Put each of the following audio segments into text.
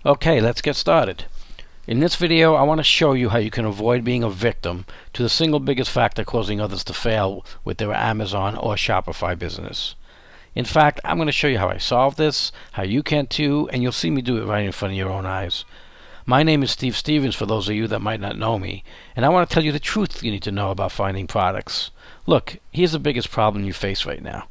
Okay, let's get started. In this video, I want to show you how you can avoid being a victim to the single biggest factor causing others to fail with their Amazon or Shopify business. In fact, I'm going to show you how I solved this, how you can too, and you'll see me do it right in front of your own eyes. My name is Steve Stevens, for those of you that might not know me, and I want to tell you the truth you need to know about finding products. Look, here's the biggest problem you face right now.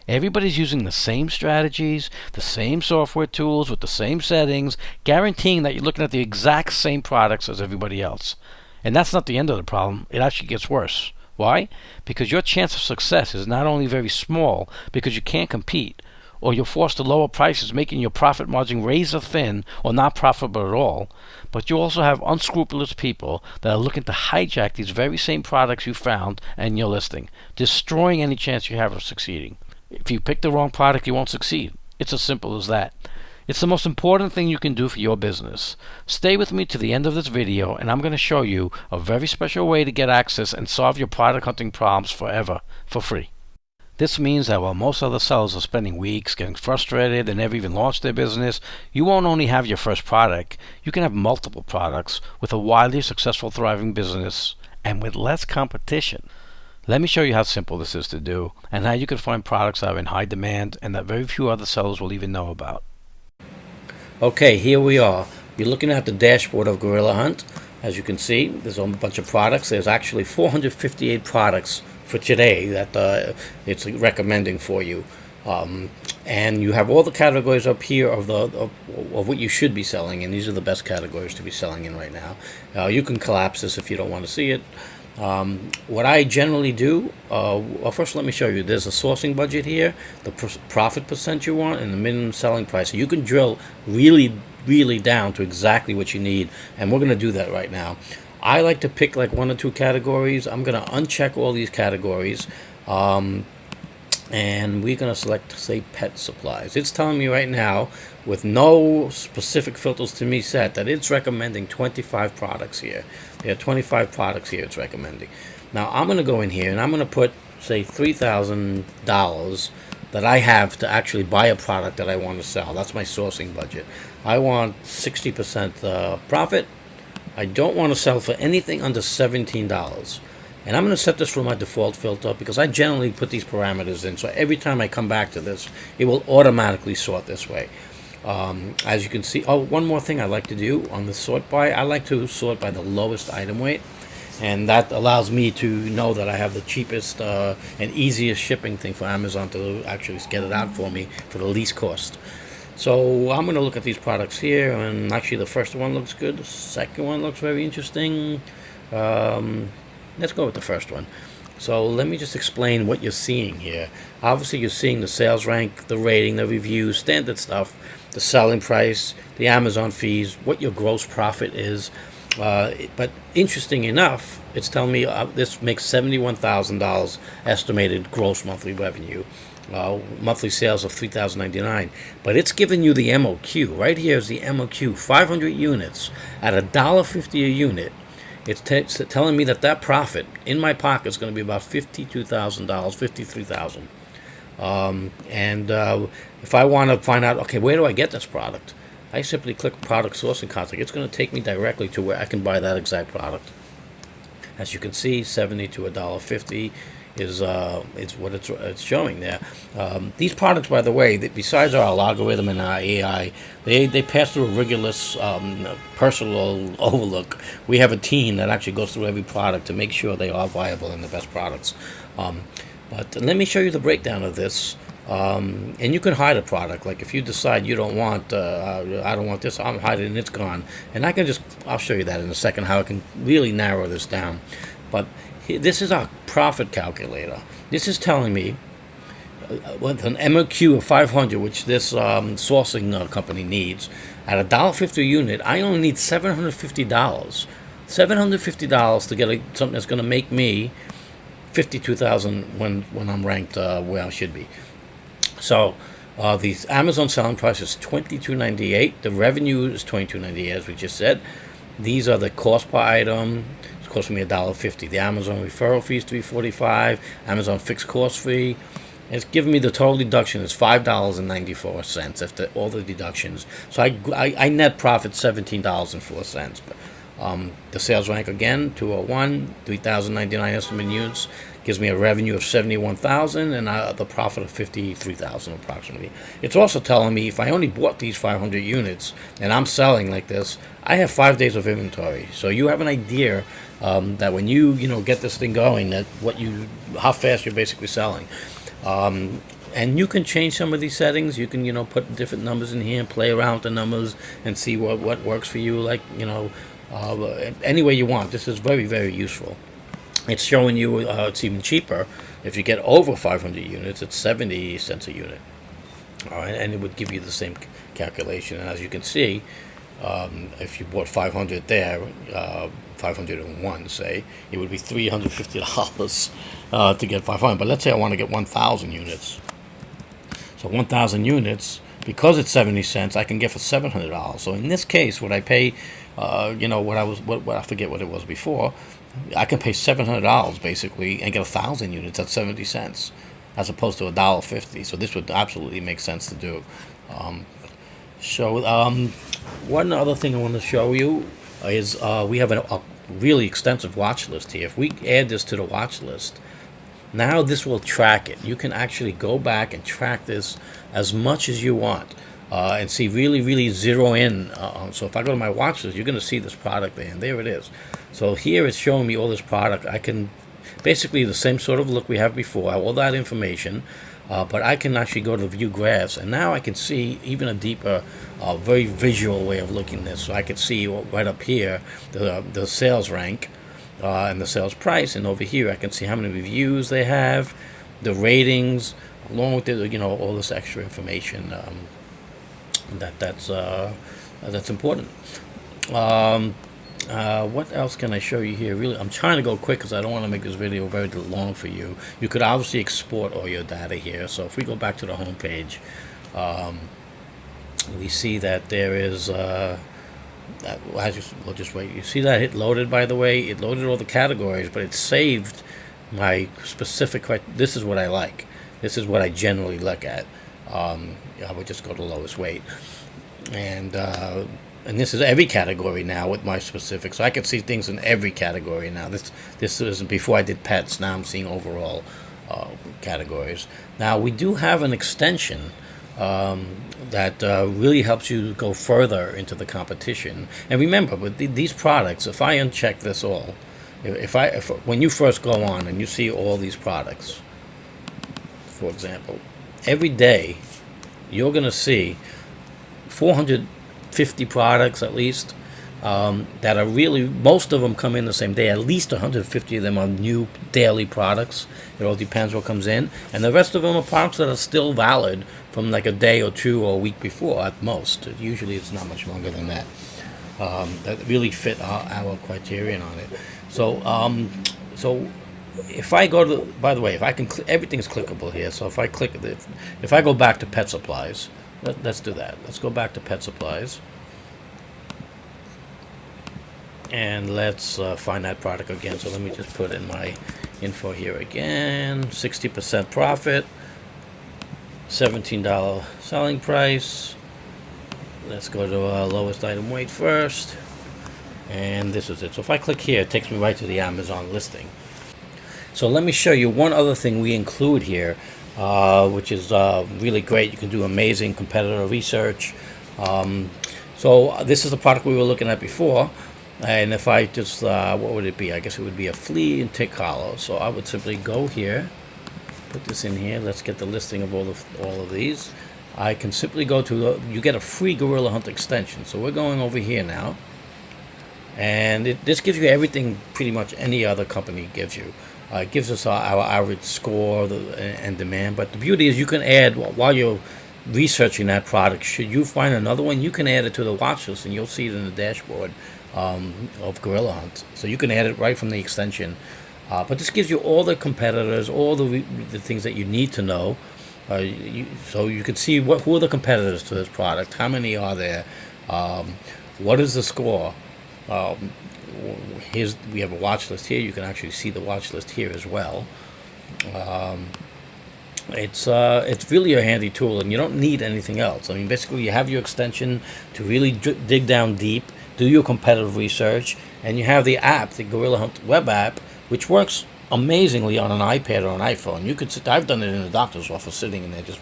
Everybody's using the same strategies, the same software tools with the same settings, guaranteeing that you're looking at the exact same products as everybody else. And that's not the end of the problem. It actually gets worse. Why? Because your chance of success is not only very small because you can't compete, or you're forced to lower prices, making your profit margin razor thin or not profitable at all, but you also have unscrupulous people that are looking to hijack these very same products you found in your listing, destroying any chance you have of succeeding. If you pick the wrong product, you won't succeed. It's as simple as that. It's the most important thing you can do for your business. Stay with me to the end of this video, and I'm going to show you a very special way to get access and solve your product hunting problems forever, for free. This means that while most other sellers are spending weeks getting frustrated and never even launched their business, you won't only have your first product, you can have multiple products with a wildly successful, thriving business and with less competition. Let me show you how simple this is to do and how you can find products that are in high demand and that very few other sellers will even know about. Okay, here we are. You're looking at the dashboard of Gorilla Hunt. As you can see, there's a bunch of products. There's actually 458 products for today that it's recommending for you. And you have all the categories up here of what you should be selling, and these are the best categories to be selling in right now. You can collapse this if you don't want to see it. What I generally do, well, first let me show you. There's a sourcing budget here, the profit percent you want, and the minimum selling price. So you can drill really down to exactly what you need, and we're going to do that right now. I like to pick like one or two categories. I'm going to uncheck all these categories, and we're going to select, say, pet supplies. It's telling me right now, with no specific filters to me set, that it's recommending 25 products here. There are 25 products here it's recommending. Now I'm going to go in here and I'm going to put, say, $3,000 that I have to actually buy a product that I want to sell. That's my sourcing budget. I want 60% profit. I don't want to sell for anything under $17. And I'm going to set this for my default filter because I generally put these parameters in. So every time I come back to this, it will automatically sort this way. As you can see, one more thing I like to do on the sort by, I like to sort by the lowest item weight. And that allows me to know that I have the cheapest and easiest shipping thing for Amazon to actually get it out for me for the least cost. So I'm going to look at these products here, and actually the first one looks good. The second one looks very interesting. Let's go with the first one. So let me just explain what you're seeing here. Obviously you're seeing the sales rank, the rating, the reviews, standard stuff, the selling price, the Amazon fees, what your gross profit is. But interesting enough, it's telling me this makes $71,000 estimated gross monthly revenue. Monthly sales of $3,099, but it's giving you the MOQ. Right here is the MOQ, 500 units at $1.50 a unit. It's telling me that profit in my pocket is going to be about $52,000, $53,000. If I want to find out, okay, where do I get this product? I simply click product sourcing contact. It's going to take me directly to where I can buy that exact product. As you can see, $70 to $1.50 is it's what it's showing there. These products, by the way, besides our algorithm and our AI, they pass through a rigorous personal overlook. We have a team that actually goes through every product to make sure they are viable and the best products. But let me show you the breakdown of this. And you can hide a product. Like if you decide you don't want, I don't want this, I'm hiding it and it's gone. And I'll show you that in a second, how I can really narrow this down. But this is our profit calculator. This is telling me with an MOQ of 500, which this sourcing company needs, at $1.50 a unit, I only need $750. $750 to get something that's going to make me $52,000 when I'm ranked where I should be. So the Amazon selling price is $22.98. The revenue is $22.98, as we just said. These are the cost per item. It's costing me $1.50. The Amazon referral fee is $3.45. Amazon fixed cost fee It's giving me the total deduction is $5.94 after all the deductions. So I net profit $17.04. The sales rank again 201, 3,099 estimated units gives me a revenue of 71,000 and the profit of 53,000 approximately. It's also telling me if I only bought these 500 units and I'm selling like this, I have 5 days of inventory. So you have an idea that when you get this thing going, that how fast you're basically selling. And you can change some of these settings. You can put different numbers in here and play around with the numbers and see what works for you. Like any way you want. This is very, very useful. It's showing you it's even cheaper if you get over 500 units. It's 70 cents a unit. All right, and it would give you the same calculation. And as you can see, if you bought 500 there, 501 say, it would be $350 to get 500. But let's say I want to get 1,000 units. So 1,000 units, because it's 70 cents, I can get for $700. So in this case, what I pay, I forget what it was before, I can pay $700 basically and get 1,000 units at 70 cents, as opposed to $1.50. So this would absolutely make sense to do. One other thing I want to show you is we have a really extensive watch list here. If we add this to the watch list, now this will track it. You can actually go back and track this as much as you want and see really zero in. So if I go to my watch list, you're going to see this product there, and there it is. So here it's showing me all this product. I can basically the same sort of look we have before, all that information, but I can actually go to view graphs, and now I can see even a deeper, very visual way of looking at this. So I can see right up here the sales rank and the sales price, and over here I can see how many reviews they have, the ratings, along with all this extra information that's important. What else can I show you here? Really, I'm trying to go quick because I don't want to make this video very long for you. You could obviously export all your data here. So if we go back to the home page, we see that there is we'll just wait. You see that it loaded, by the way? It loaded all the categories, but it saved my specific. This is what I like. This is what I generally look at. I would just go to lowest weight, and this is every category now with my specifics. So I can see things in every category now. This isn't before I did pets. Now I'm seeing overall categories. Now we do have an extension that really helps you go further into the competition. And remember, with these products, if I uncheck this all, if when you first go on and you see all these products, for example, every day you're going to see 450 products at least that are really, most of them come in the same day. At least 150 of them are new daily products. It all depends what comes in, and the rest of them are products that are still valid from like a day or two or a week before at most. Usually it's not much longer than that. That really fit our criterion on it. So if I go to, by the way, if I can, everything's clickable here. So if I click, if I go back to pet supplies, let's do that. Let's go back to pet supplies. And let's find that product again. So let me just put in my info here again. 60% profit, $17 selling price. Let's go to lowest item weight first. And this is it. So if I click here, it takes me right to the Amazon listing. So let me show you one other thing we include here, which is really great. You can do amazing competitor research. So this is the product we were looking at before. And if I just, what would it be? I guess it would be a flea and tick collar. So I would simply go here, put this in here. Let's get the listing of all of these. I can simply go to, you get a free GorillaHunt extension. So we're going over here now. And this gives you everything pretty much any other company gives you. It gives us our average score and demand. But the beauty is you can add, while you're researching that product, should you find another one, you can add it to the watch list and you'll see it in the dashboard of GorillaHunt. So you can add it right from the extension. But this gives you all the competitors, all the things that you need to know. So you can see who are the competitors to this product, how many are there, what is the score. We have a watch list here. You can actually see the watch list here as well. It's really a handy tool, and you don't need anything else. I mean, basically, you have your extension to really dig down deep, do your competitive research, and you have the app, the GorillaHunt web app, which works amazingly on an iPad or an iPhone. You could sit. I've done it in the doctor's office, sitting in there, just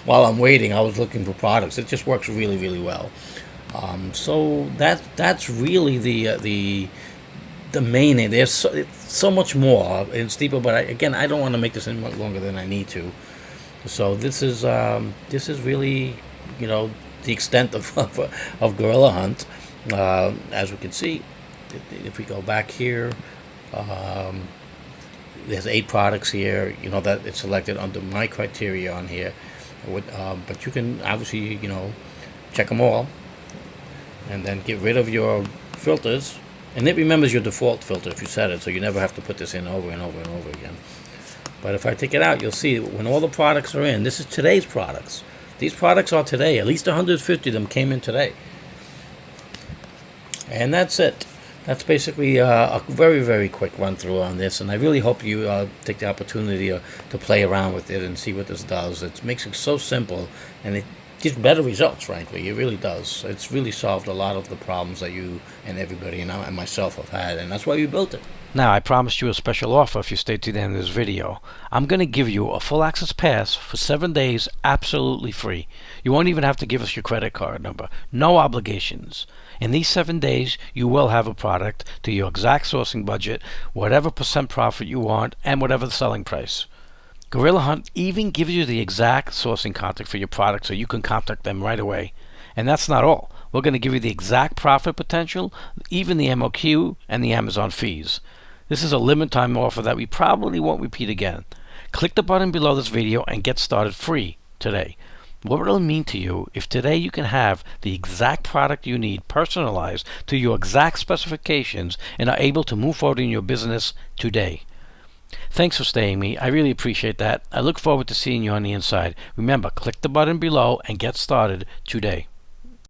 while I'm waiting. I was looking for products. It just works really, really well. So that's really the main thing. There's so much more. It's deeper, but again, I don't want to make this any longer than I need to. So this is really, the extent of Gorilla Hunt. As we can see, if we go back here, there's 8 products here. That it's selected under my criteria on here. But you can obviously, check them all, and then get rid of your filters. And it remembers your default filter if you set it, so you never have to put this in over and over and over again. But if I take it out, you'll see when all the products are in, this is today's products. These products are today. At least 150 of them came in today. And that's it. That's basically a very, very quick run through on this. And I really hope you take the opportunity to play around with it and see what this does. It makes it so simple, and it gives better results, frankly. It really does. It's really solved a lot of the problems that you and everybody and myself have had, and that's why we built it. Now, I promised you a special offer if you stay to the end of this video. I'm going to give you a full access pass for 7 days absolutely free. You won't even have to give us your credit card number. No obligations. In these 7 days, you will have a product to your exact sourcing budget, whatever % profit you want, and whatever the selling price. Gorilla Hunt even gives you the exact sourcing contact for your product so you can contact them right away. And that's not all. We're going to give you the exact profit potential, even the MOQ and the Amazon fees. This is a limited time offer that we probably won't repeat again. Click the button below this video and get started free today. What will it mean to you if today you can have the exact product you need personalized to your exact specifications and are able to move forward in your business today? Thanks for staying me. I really appreciate that. I look forward to seeing you on the inside. Remember, click the button below and get started today.